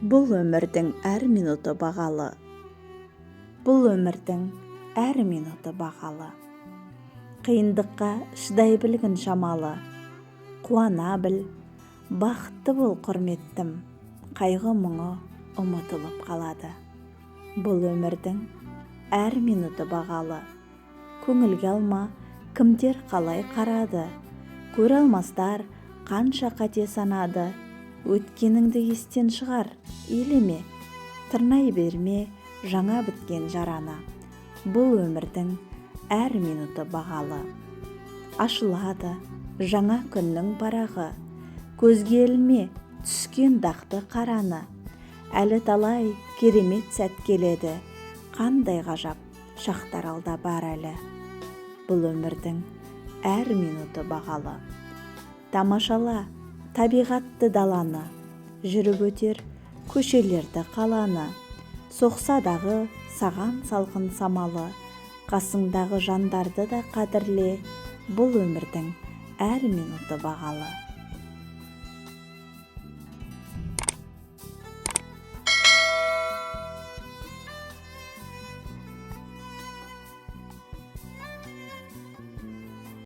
Бұл өмірдің әр минуты бағалы. Бұл өмірдің әр минуты бағалы. Қиындыққа шыдай білгін шамалы. Қуана біл, бақытты бол құрметтім. Қайғы мұңы ұмытылып қалады. Бұл өмірдің әр минуты бағалы. Көңілге алма, кімдер қалай қарады. Көре алмастар қанша қате санады. Өткеніңді естен шығар, елеме, тырнай берме жаңа біткен жараны. Бұл өмірдің әр минуты бағалы. Ашылады жаңа күннің парағы. Көзге ілме түскен дақты қараны. Әлі талай керемет сәт келеді. Қандай ғажап шақтар алда бар әлі. Бұл өмірдің әр минуты бағалы. Тамашала табиғатты даланы, жүріп өтер көшелерді қаланы. Соқса дағы саған салқын самалы, қасыңдағы жандарды да қадірле. Бұл өмірдің әр минуты бағалы.